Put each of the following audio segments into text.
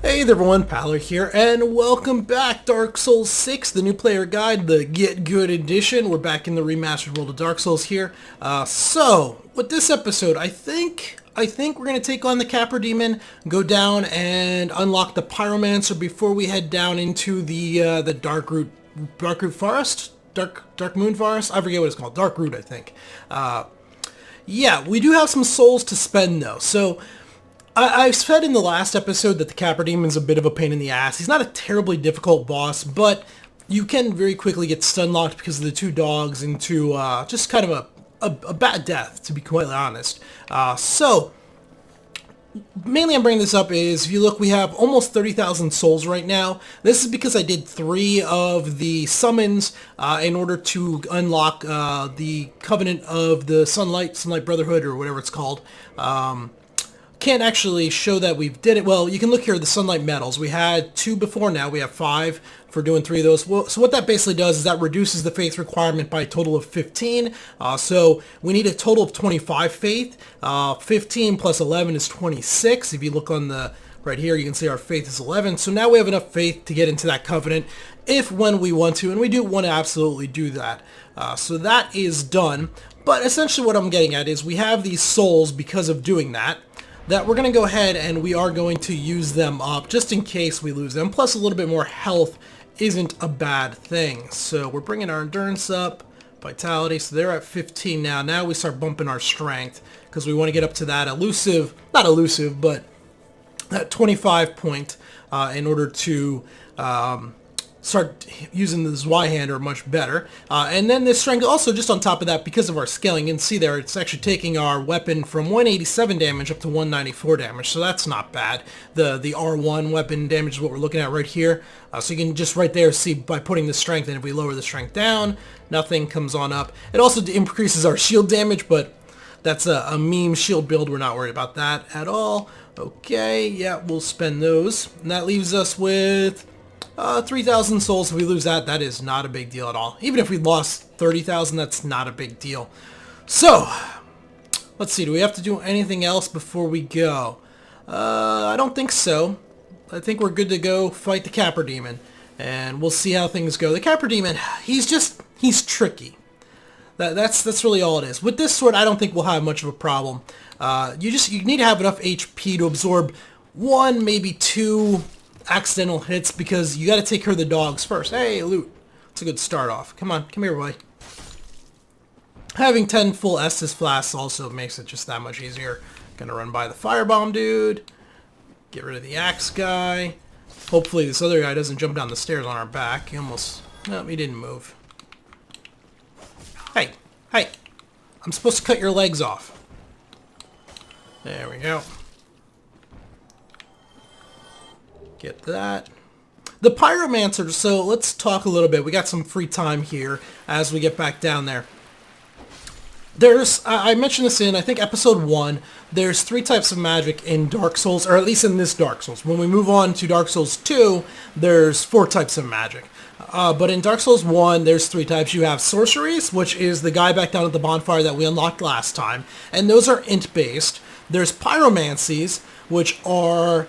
Hey there everyone, Paler here, and welcome back. Dark Souls 6, the new player guide, the Get Good edition. We're back in the remastered world of Dark Souls here. So, with this episode, I think we're going to take on the Capra Demon, go down and unlock the Pyromancer before we head down into the Dark Root Forest? Dark Moon Forest? I forget what it's called. Dark Root, I think. Yeah, we do have some souls to spend though, so I've said in the last episode that the Capra Demon's a bit of a pain in the ass. He's not a terribly difficult boss, but you can very quickly get stun locked because of the two dogs into just kind of a bad death, to be quite honest. So, mainly I'm bringing this up is, if you look, we have almost 30,000 souls right now. This is because I did 3 of the summons in order to unlock the Covenant of the Sunlight Brotherhood, or whatever it's called. Can't actually show that we've did it. Well, you can look here at the Sunlight Medals. We had 2 before, now we have 5 for doing 3 of those. Well, so what that basically does is that reduces the faith requirement by a total of 15. So we need a total of 25 faith. 15 plus 11 is 26. If you look on the right here, you can see our faith is 11. So now we have enough faith to get into that covenant when we want to, and we do want to absolutely do that. So that is done. But essentially what I'm getting at is we have these souls because of doing that we're going to go ahead and we are going to use them up just in case we lose them. Plus a little bit more health isn't a bad thing. So we're bringing our endurance up, vitality, so they're at 15 now. Now we start bumping our strength because we want to get up to that not elusive, but that 25 point in order to start using the Zweihander much better. And then this strength also, just on top of that, because of our scaling, you can see there it's actually taking our weapon from 187 damage up to 194 damage, so that's not bad. The R1 weapon damage is what we're looking at right here. So you can just right there see by putting the strength, and if we lower the strength down, nothing comes on up. It also increases our shield damage, but that's a meme shield build. We're not worried about that at all. Okay, yeah, we'll spend those. And that leaves us with 3,000 souls. If we lose that, that is not a big deal at all. Even if we lost 30,000, that's not a big deal. So, let's see. Do we have to do anything else before we go? I don't think so. I think we're good to go fight the Capra Demon, and we'll see how things go. The Capra Demon, he's tricky. That's really all it is. With this sword, I don't think we'll have much of a problem. You need to have enough HP to absorb 1, maybe 2 accidental hits, because you got to take care of the dogs first. Hey, loot. It's a good start off. Come on, come here, boy. Having 10 full Estus flasks also makes it just that much easier. Gonna run by the firebomb dude. Get rid of the axe guy. Hopefully this other guy doesn't jump down the stairs on our back. No, he didn't move. Hey, I'm supposed to cut your legs off. There we go. Get that. The Pyromancer, so let's talk a little bit. We got some free time here as we get back down there. I mentioned this in, I think, episode 1. There's 3 types of magic in Dark Souls, or at least in this Dark Souls. When we move on to Dark Souls 2, there's 4 types of magic. But in Dark Souls 1, there's 3 types. You have sorceries, which is the guy back down at the bonfire that we unlocked last time, and those are int-based. There's pyromancies, which are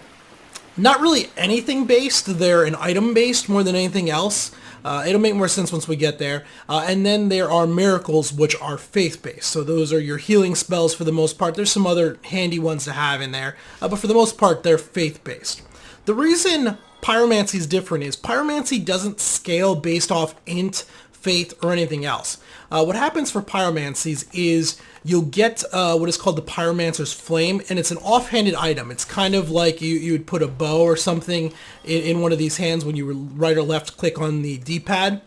not really anything based. They're an item based more than anything else. It'll make more sense once we get there. And then there are miracles, which are faith based. So those are your healing spells for the most part. There's some other handy ones to have in there, but for the most part they're faith based. The reason pyromancy is different is pyromancy doesn't scale based off int, faith, or anything else. What happens for pyromancies is you'll get what is called the Pyromancer's Flame, and it's an offhanded item. It's kind of like you would put a bow or something in one of these hands when you right or left click on the D-pad.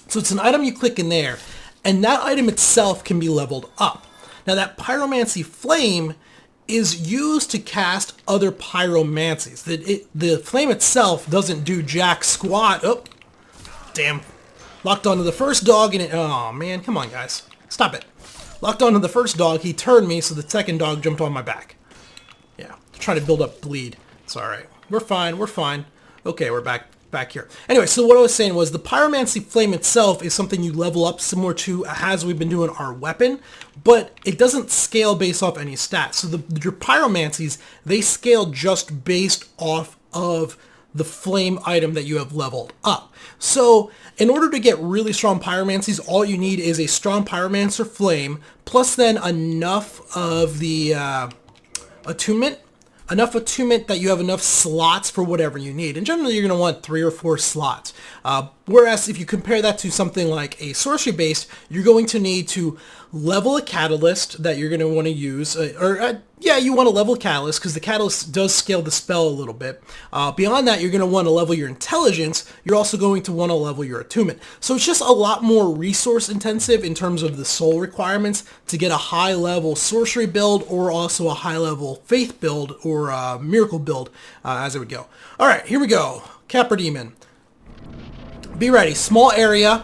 So it's an item you click in there, and that item itself can be leveled up. Now that Pyromancy Flame is used to cast other pyromancies. The flame itself doesn't do jack squat. Oh, damn. Locked onto the first dog and oh man, come on guys. Stop it. Locked onto the first dog, he turned me, so the second dog jumped on my back. Yeah, trying to build up bleed. It's alright. We're fine, we're fine. Okay, we're back here. Anyway, so what I was saying was the Pyromancy Flame itself is something you level up similar to as we've been doing our weapon, but it doesn't scale based off any stats. So your Pyromancies, they scale just based off of the flame item that you have leveled up. So in order to get really strong pyromancies, all you need is a strong pyromancer flame, plus then enough of the attunement that you have enough slots for whatever you need. And generally you're going to want 3 or 4 slots. Whereas if you compare that to something like a sorcery based, you're going to need to level a catalyst that you're going to want to use. Yeah, you want to level a catalyst because the catalyst does scale the spell a little bit. Beyond that, you're going to want to level your intelligence. You're also going to want to level your attunement. So it's just a lot more resource intensive in terms of the soul requirements to get a high level sorcery build, or also a high level faith build or miracle build as it would go. All right, here we go. Capra Demon. Be ready. Small area.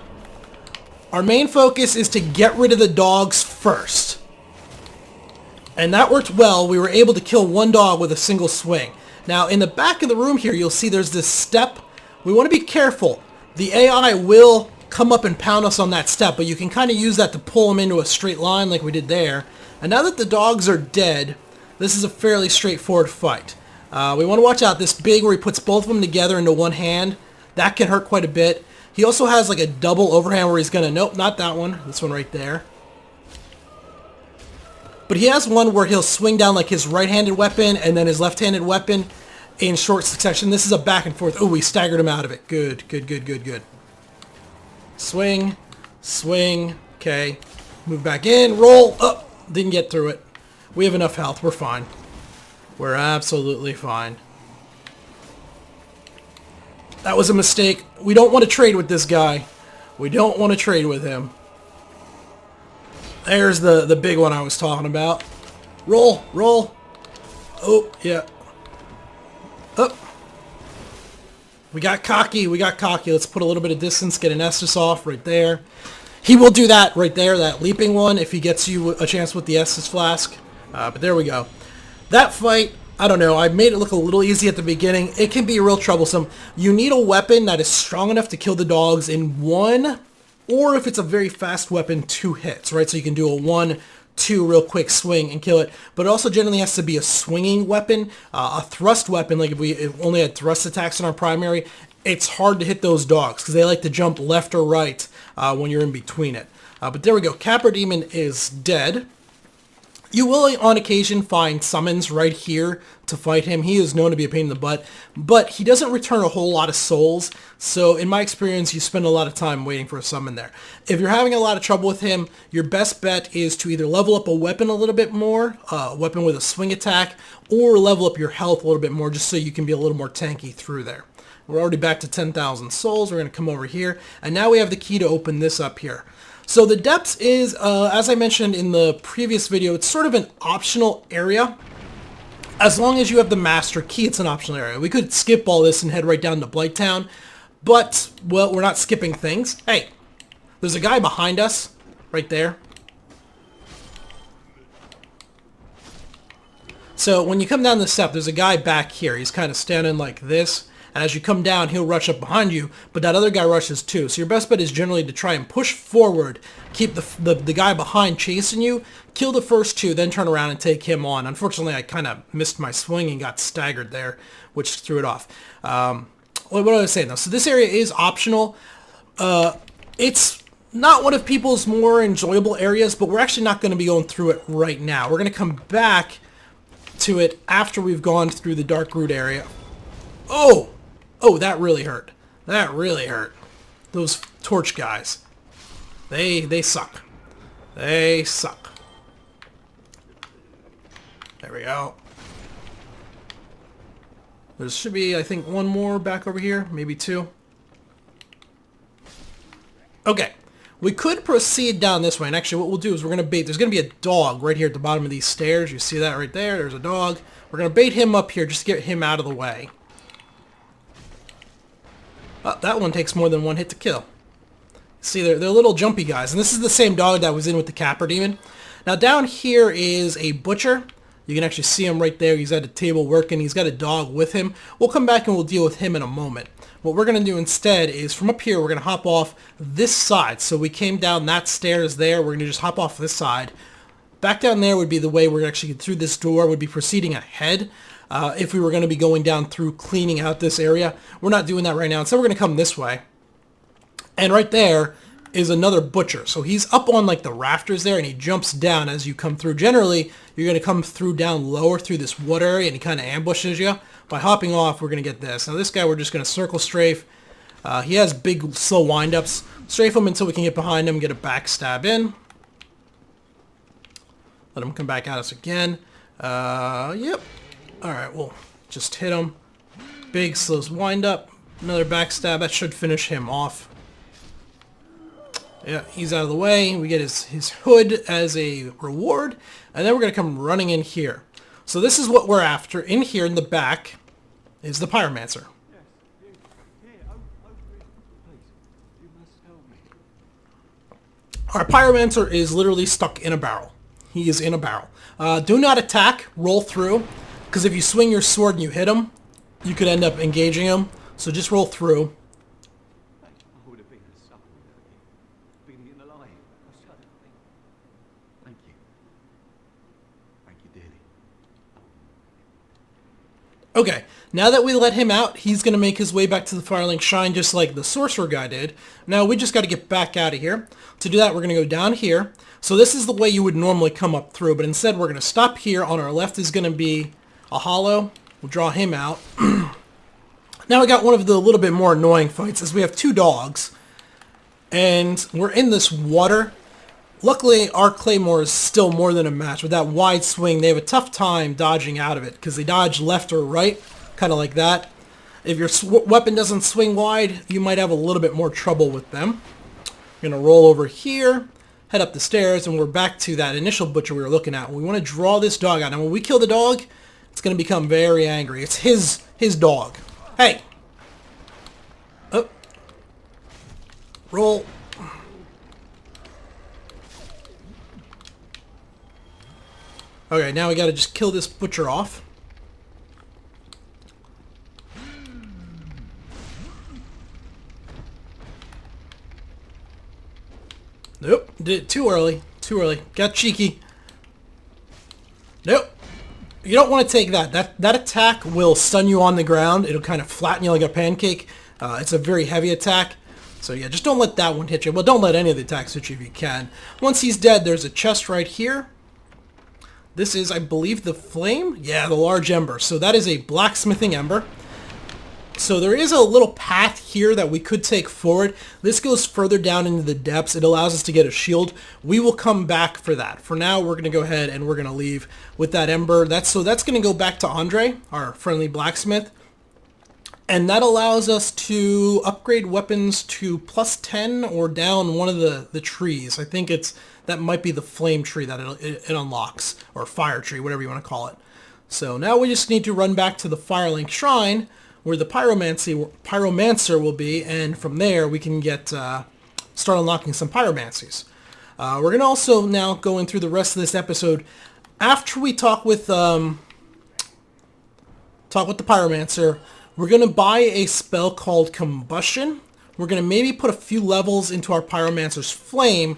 Our main focus is to get rid of the dogs first. And that worked well. We were able to kill one dog with a single swing. Now, in the back of the room here, you'll see there's this step. We want to be careful. The AI will come up and pound us on that step, but you can kind of use that to pull them into a straight line like we did there. And now that the dogs are dead, this is a fairly straightforward fight. We want to watch out. This big where he puts both of them together into one hand, that can hurt quite a bit. He also has like a double overhand where he's going to... Nope, not that one. This one right there. But he has one where he'll swing down like his right-handed weapon and then his left-handed weapon in short succession. This is a back and forth. Oh, we staggered him out of it. Good, good, good, good, good. Swing, swing. Okay. Move back in. Roll. Oh, didn't get through it. We have enough health. We're fine. We're absolutely fine. That was a mistake. We don't want to trade with this guy. We don't want to trade with him. There's the big one I was talking about. Roll, roll. Oh, yeah. Up. We got cocky. We got cocky. Let's put a little bit of distance, get an Estus off right there. He will do that right there, that leaping one, if he gets you a chance with the Estus flask. But there we go. That fight... I don't know, I made it look a little easy at the beginning. It can be real troublesome. You need a weapon that is strong enough to kill the dogs in 1, or if it's a very fast weapon, 2 hits, right? So you can do a 1-2 real quick swing and kill it. But it also generally has to be a swinging weapon, a thrust weapon. Like if we only had thrust attacks in our primary, it's hard to hit those dogs because they like to jump left or right when you're in between it. But there we go. Capra Demon is dead. You will, on occasion, find summons right here to fight him. He is known to be a pain in the butt, but he doesn't return a whole lot of souls. So in my experience, you spend a lot of time waiting for a summon there. If you're having a lot of trouble with him, your best bet is to either level up a weapon a little bit more, a weapon with a swing attack, or level up your health a little bit more just so you can be a little more tanky through there. We're already back to 10,000 souls. We're going to come over here, and now we have the key to open this up here. So the depths is, as I mentioned in the previous video, it's sort of an optional area. As long as you have the master key, it's an optional area. We could skip all this and head right down to Blighttown, but, well, we're not skipping things. Hey, there's a guy behind us, right there. So when you come down the step, there's a guy back here. He's kind of standing like this. And as you come down, he'll rush up behind you, but that other guy rushes too. So your best bet is generally to try and push forward, keep the guy behind chasing you, kill the first 2, then turn around and take him on. Unfortunately, I kind of missed my swing and got staggered there, which threw it off. What was I saying though? So this area is optional. It's not one of people's more enjoyable areas, but we're actually not going to be going through it right now. We're going to come back to it after we've gone through the Dark Root area. Oh! Oh, that really hurt. That really hurt. Those torch guys. They suck. They suck. There we go. There should be, I think, 1 more back over here. Maybe 2. Okay. We could proceed down this way. And actually, what we'll do is we're going to bait. There's going to be a dog right here at the bottom of these stairs. You see that right there? There's a dog. We're going to bait him up here just to get him out of the way. That one takes more than 1 hit to kill. See, they're little jumpy guys. And this is the same dog that was in with the Capra Demon. Now down here is a butcher. You can actually see him right there. He's at a table working. He's got a dog with him. We'll come back and we'll deal with him in a moment. What we're going to do instead is from up here, we're going to hop off this side. So we came down that stairs there. We're going to just hop off this side. Back down there would be the way we're actually through this door, would be proceeding ahead. If we were going to be going down through cleaning out this area. We're not doing that right now. Instead, we're going to come this way. And right there is another butcher. So he's up on like the rafters there, and he jumps down as you come through. Generally, you're going to come through down lower through this wood area, and he kind of ambushes you. By hopping off, we're going to get this. Now this guy, we're just going to circle strafe. He has big, slow wind-ups. Strafe him until we can get behind him, get a backstab in. Let him come back at us again. Yep. Alright, we'll just hit him. Big, slow wind-up. Another backstab. That should finish him off. Yeah, he's out of the way. We get his hood as a reward. And then we're going to come running in here. So this is what we're after. In here in the back is the Pyromancer. Our Pyromancer is literally stuck in a barrel. He is in a barrel. Do not attack. Roll through. Because if you swing your sword and you hit him, you could end up engaging him. So just roll through. Okay, now that we let him out, he's going to make his way back to the Firelink Shrine just like the Sorcerer guy did. Now we just got to get back out of here. To do that, we're going to go down here. So this is the way you would normally come up through, but instead we're going to stop here. On our left is going to be a hollow. We'll draw him out. Now we got one of the little bit more annoying fights is we have two dogs, and we're in this water. Luckily, our Claymore is still more than a match. With that wide swing, they have a tough time dodging out of it because they dodge left or right, kind of like that. If your weapon doesn't swing wide, you might have a little bit more trouble with them. We're going to roll over here, head up the stairs, and we're back to that initial butcher we were looking at. We want to draw this dog out. And when we kill the dog, it's going to become very angry. It's his dog. Hey! Oh. Roll. Okay, now we gotta just kill this butcher off. Nope, did it too early. Too early. Got cheeky. Nope. You don't want to take that. That attack will stun you on the ground. It'll kind of flatten you like a pancake. It's a very heavy attack. So yeah, just don't let that one hit you. Well, don't let any of the attacks hit you if you can. Once he's dead, there's a chest right here. This is, I believe, the flame? Yeah, the large ember. So that is a blacksmithing ember. So there is a little path here that we could take forward. This goes further down into the depths. It allows us to get a shield. We will come back for that. For now, we're going to go ahead and we're going to leave with that ember. That's going to go back to Andre, our friendly blacksmith. And that allows us to upgrade weapons to +10 or down one of the trees. I think that might be the flame tree that it unlocks, or fire tree, whatever you want to call it. So now we just need to run back to the Firelink Shrine, where the Pyromancer will be, and from there we can start unlocking some Pyromancies. We're going to also now go in through the rest of this episode. After we talk with the Pyromancer, we're going to buy a spell called Combustion. We're going to maybe put a few levels into our Pyromancer's Flame,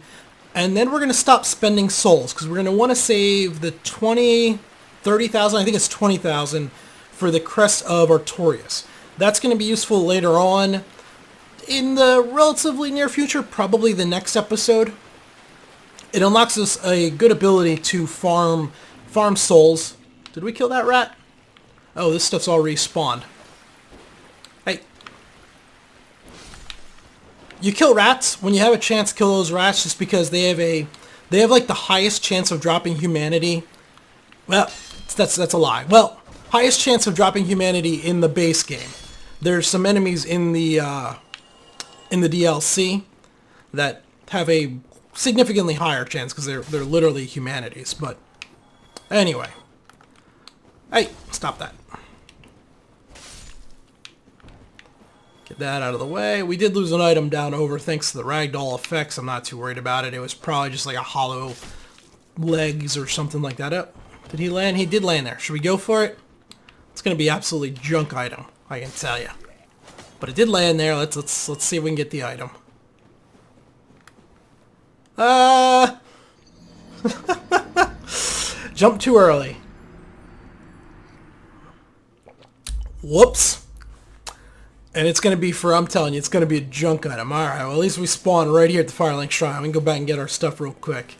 and then we're going to stop spending souls, because we're going to want to save the 30,000, I think it's 20,000, for the Crest of Artorias. That's going to be useful later on in the relatively near future, probably the next episode. It unlocks us a good ability to farm souls. Did we kill that rat? Oh, this stuff's all respawned. Hey. You kill rats when you have a chance. Kill those rats just because they have like the highest chance of dropping humanity. Well, that's a lie. Well, highest chance of dropping humanity in the base game. There's some enemies in the DLC that have a significantly higher chance because they're literally humanities. But anyway, hey, stop that. Get that out of the way. We did lose an item down over thanks to the ragdoll effects. I'm not too worried about it. It was probably just like a hollow legs or something like that. Oh, did he land? He did land there. Should we go for it? It's going to be absolutely junk item, I can tell you. But it did land there. Let's see if we can get the item. Jump too early. Whoops. And it's going to be I'm telling you, it's going to be a junk item. Alright, well at least we spawn right here at the Firelink Shrine. We can go back and get our stuff real quick.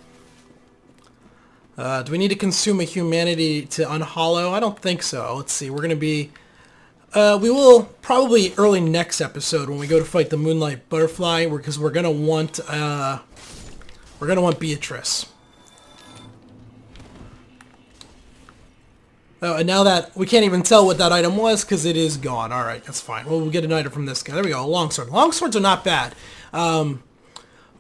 Do we need to consume a humanity to unhollow? I don't think so. Let's see, we're going to be... we will probably early next episode when we go to fight the Moonlight Butterfly, because we're going to want Beatrice. Oh, and now that we can't even tell what that item was because it is gone. All right, that's fine. Well, we'll get an item from this guy. There we go, a longsword. Longswords are not bad.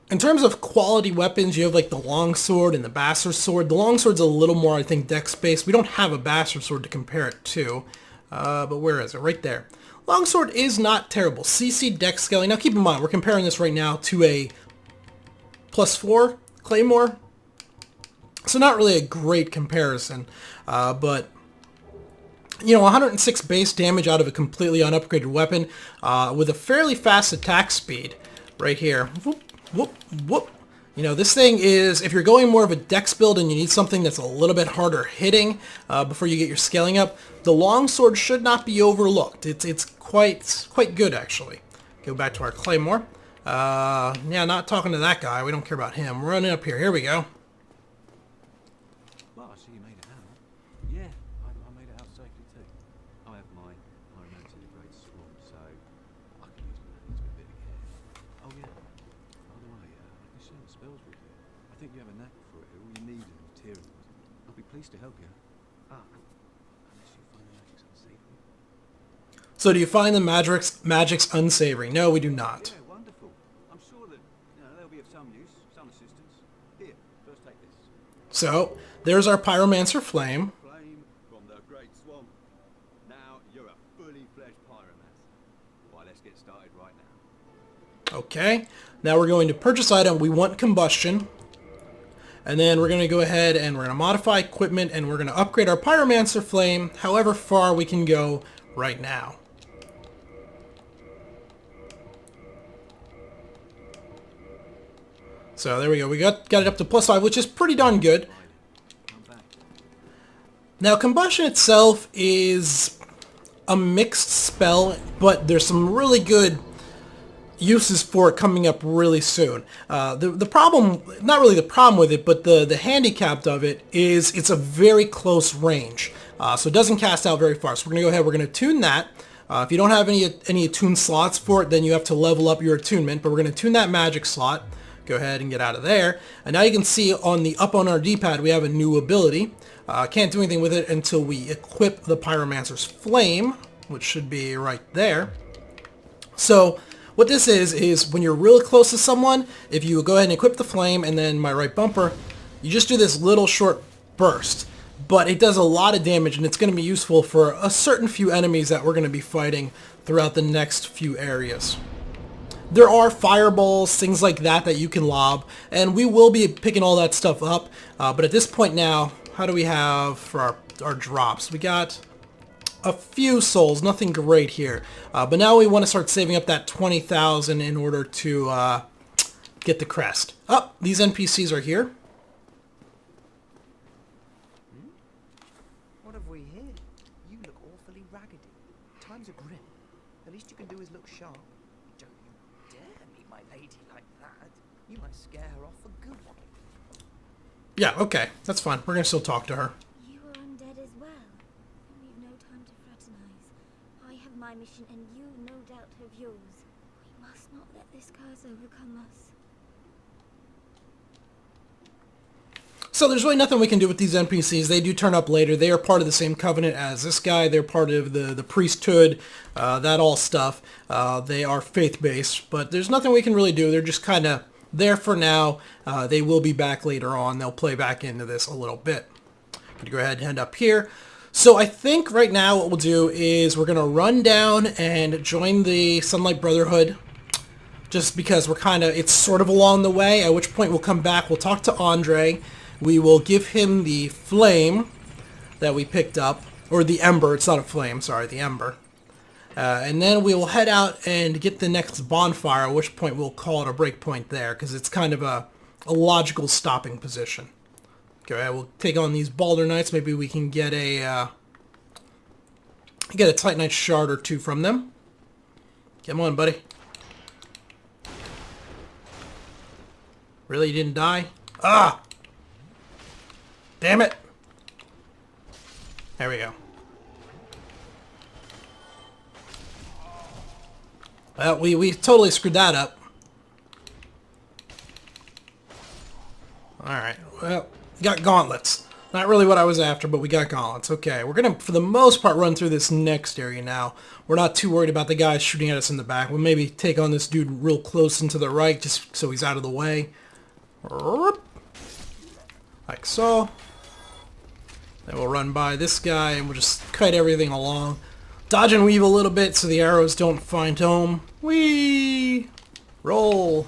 In terms of quality weapons, you have like the longsword and the bastard sword. The longsword's a little more, I think, dex-based. We don't have a bastard sword to compare it to. But where is it? Right there. Longsword is not terrible. CC dex scaling. Now keep in mind, we're comparing this right now to a +4 Claymore. So not really a great comparison. But... you know, 106 base damage out of a completely unupgraded weapon with a fairly fast attack speed right here. Whoop, whoop, whoop. You know, this thing is, if you're going more of a dex build and you need something that's a little bit harder hitting before you get your scaling up, the longsword should not be overlooked. It's quite good, actually. Go back to our Claymore. Yeah, not talking to that guy. We don't care about him. We're running up here. Here we go. Well, I see you made it out. Yeah, I made it out safely too. I have my Pyromancy the Great Swarm, so I can use my hands with a bit of care. Oh yeah, by the way, I can share the spells with you. I think you have a knack for it. All you need is materials. I'll be pleased to help you. Unless you find the magics unsavory. So do you find the magics unsavory? No, we do not. Yeah, wonderful. I'm sure that they'll be of some use, some assistance. Here, first take this. So, there's our Pyromancer Flame. Flame from the Great Swamp. Now you're a fully fledged pyromancer. Why, let's get started right now. Okay, now we're going to purchase item. We want combustion. And then we're going to go ahead and we're going to modify equipment and we're going to upgrade our Pyromancer Flame however far we can go right now. So there we go. We got it up to +5, which is pretty darn good. Now, combustion itself is a mixed spell, but there's some really good uses for it coming up really soon. The problem, not really the problem with it, but the handicap of it is it's a very close range. So it doesn't cast out very far. So we're going to go ahead, we're going to tune that. If you don't have any attune slots for it, then you have to level up your attunement, but we're going to tune that magic slot. Go ahead and get out of there. And now you can see up on our D-pad we have a new ability. Can't do anything with it until we equip the Pyromancer's Flame, which should be right there. So what this is when you're really close to someone, if you go ahead and equip the Flame and then my right bumper, you just do this little short burst. But it does a lot of damage and it's going to be useful for a certain few enemies that we're going to be fighting throughout the next few areas. There are fireballs, things like that you can lob, and we will be picking all that stuff up. But at this point now, how do we have for our drops? We got a few souls, nothing great here. But now we want to start saving up that 20,000 in order to get the crest. Oh, these NPCs are here. What have we here? You look awfully raggedy. Times are grim. The least you can do is look sharp. Don't you dare meet my lady like that. You might scare her off for good. Yeah, okay, that's fine. We're gonna still talk to her. You are undead as well. Then we've no time to fraternize. I have my mission and you no doubt have yours. We must not let this curse overcome us. So there's really nothing we can do with these NPCs. They do turn up later. They are part of the same covenant as this guy. They're part of the priesthood, that all stuff. They are faith-based, but there's nothing we can really do. They're just kind of there for now. They will be back later on. They'll play back into this a little bit. I'm going to go ahead and head up here. So I think right now what we'll do is we're going to run down and join the Sunlight Brotherhood. Just because it's sort of along the way, at which point we'll come back. We'll talk to Andre. We will give him the flame that we picked up, or the ember. It's not a flame, sorry, the ember. And then we will head out and get the next bonfire, at which point we'll call it a breakpoint there, because it's kind of a logical stopping position. Go ahead, we'll take on these Balder Knights. Maybe we can get a Titanite shard or two from them. Come on, buddy. Really, you didn't die? Ah! Damn it! There we go. Well, we totally screwed that up. Alright, well, we got gauntlets. Not really what I was after, but we got gauntlets. Okay, we're going to, for the most part, run through this next area now. We're not too worried about the guys shooting at us in the back. We'll maybe take on this dude real close and to the right, just so he's out of the way. Like so. Then we'll run by this guy, and we'll just kite everything along. Dodge and weave a little bit so the arrows don't find home. Whee! Roll.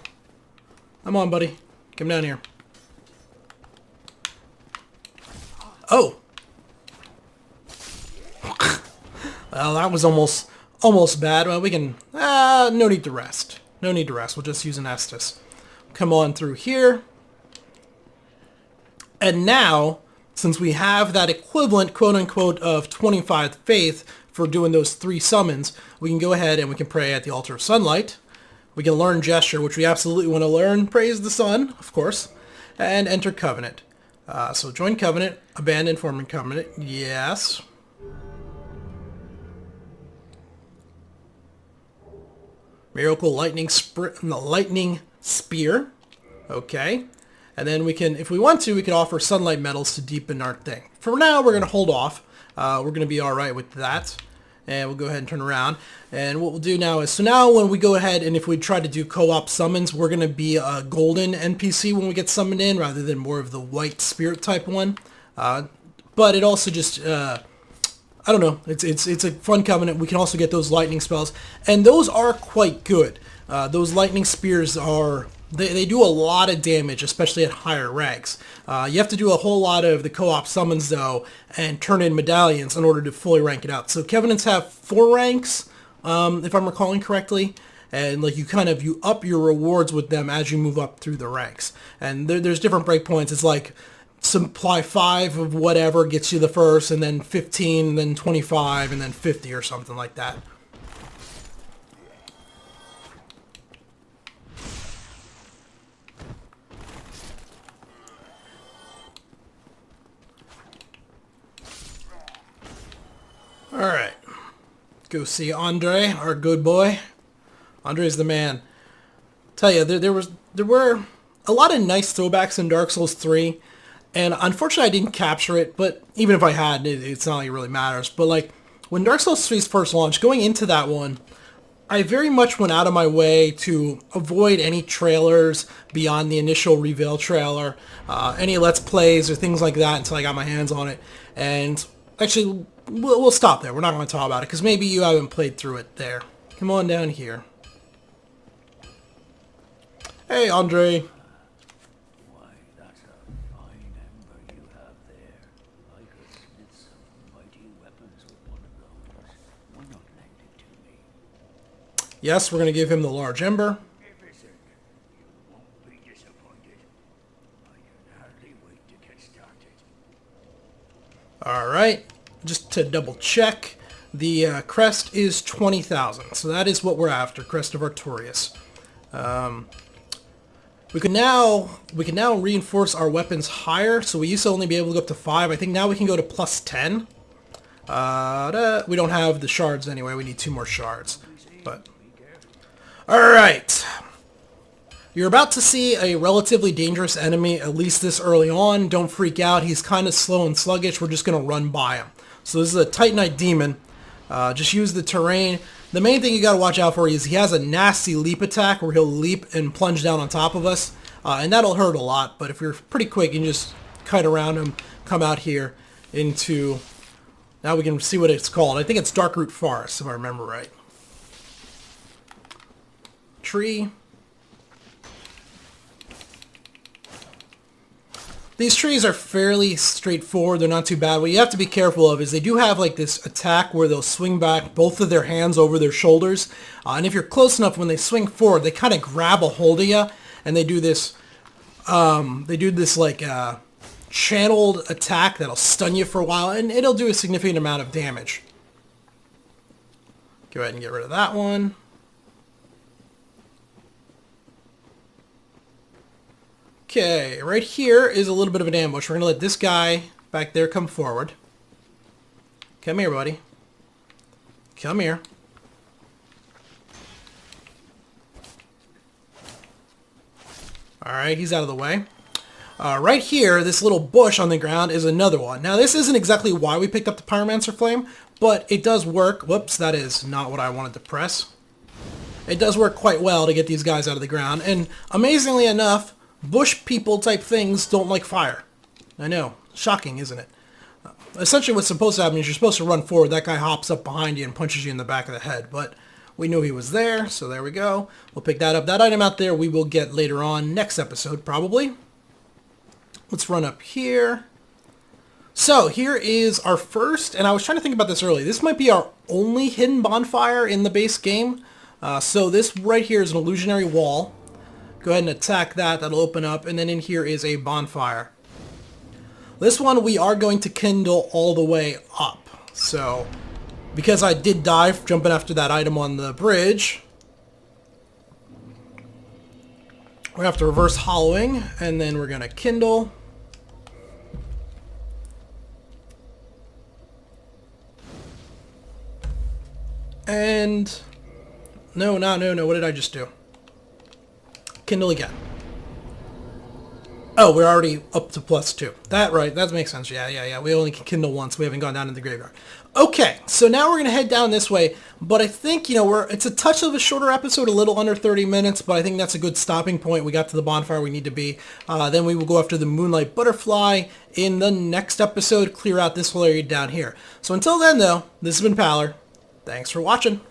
Come on, buddy. Come down here. Oh! Well, that was almost bad. Well, we can... no need to rest. No need to rest. We'll just use an Estus. Come on through here. And now, since we have that equivalent, quote-unquote, of 25 faith for doing those 3 summons, we can go ahead and we can pray at the Altar of Sunlight. We can learn Gesture, which we absolutely want to learn. Praise the Sun, of course. And enter Covenant. So join Covenant, abandon forming Covenant, yes. Miracle Lightning Spear, okay. And then we can, if we want to, we can offer Sunlight Metals to deepen our thing. For now, we're going to hold off. We're going to be alright with that. And we'll go ahead and turn around. And what we'll do now is, so now when we go ahead and if we try to do co-op summons, we're going to be a golden NPC when we get summoned in, rather than more of the white spirit type one. But it also just, I don't know, it's a fun covenant. We can also get those lightning spells. And those are quite good. Those lightning spears are... They do a lot of damage, especially at higher ranks. You have to do a whole lot of the co-op summons, though, and turn in medallions in order to fully rank it out. So Covenants have 4 ranks, if I'm recalling correctly, and like you up your rewards with them as you move up through the ranks. And there's different breakpoints. It's like supply 5 of whatever gets you the first, and then 15, and then 25, and then 50 or something like that. Alright, go see Andre, our good boy. Andre's the man. Tell you, there were a lot of nice throwbacks in Dark Souls 3, and unfortunately I didn't capture it, but even if I had, it's not like it really matters. But like, when Dark Souls 3's first launched, going into that one, I very much went out of my way to avoid any trailers beyond the initial reveal trailer, any Let's Plays or things like that until I got my hands on it. And actually... We'll stop there. We're not going to talk about it, because maybe you haven't played through it there. Come on down here. Hey, Andre. Why, that's a fine ember you have there. I could smith some mighty weapons with one of those. Why not lend it to me? Yes, we're going to give him the large ember. If it's it, you won't be disappointed. I can hardly wait to get started. Alright. Just to double check, the crest is 20,000. So that is what we're after, Crest of Artorias. We can now reinforce our weapons higher. So we used to only be able to go up to 5. I think now we can go to plus 10. We don't have the shards anyway. We need 2 more shards. But alright. You're about to see a relatively dangerous enemy, at least this early on. Don't freak out. He's kind of slow and sluggish. We're just going to run by him. So this is a Titanite Demon. Just use the terrain. The main thing you got to watch out for is he has a nasty leap attack where he'll leap and plunge down on top of us. And that'll hurt a lot. But if you're pretty quick, you can just kite around him, come out here into... Now we can see what it's called. I think it's Darkroot Forest, if I remember right. Tree. These trees are fairly straightforward. They're not too bad. What you have to be careful of is they do have like this attack where they'll swing back both of their hands over their shoulders. And if you're close enough, when they swing forward, they kind of grab a hold of you, and they do this like channeled attack that'll stun you for a while, and it'll do a significant amount of damage. Go ahead and get rid of that one. Okay, right here is a little bit of an ambush. We're going to let this guy back there come forward. Come here, buddy. Come here. Alright, he's out of the way. Right here, this little bush on the ground is another one. Now, this isn't exactly why we picked up the Pyromancer Flame, but it does work. Whoops, that is not what I wanted to press. It does work quite well to get these guys out of the ground, and amazingly enough, bush people type things don't like fire. I know. Shocking, isn't it? Essentially what's supposed to happen is you're supposed to run forward. That guy hops up behind you and punches you in the back of the head. But we knew he was there, so there we go. We'll pick that up. That item out there we will get later on, next episode probably. Let's run up here. So here is our first, and I was trying to think about this earlier. This might be our only hidden bonfire in the base game. So this right here is an illusionary wall. Go ahead and attack that. That'll open up. And then in here is a bonfire. This one we are going to kindle all the way up. So, because I did die jumping after that item on the bridge, we're going to have to reverse hollowing. And then we're going to kindle. And... No. What did I just do? Kindle again. Oh, we're already up to +2. That makes sense. Yeah. We only can kindle once. We haven't gone down in the graveyard. Okay, so now we're going to head down this way. But I think, it's a touch of a shorter episode, a little under 30 minutes, but I think that's a good stopping point. We got to the bonfire we need to be. Then we will go after the Moonlight Butterfly in the next episode, clear out this whole area down here. So until then, though, this has been Paler. Thanks for watching.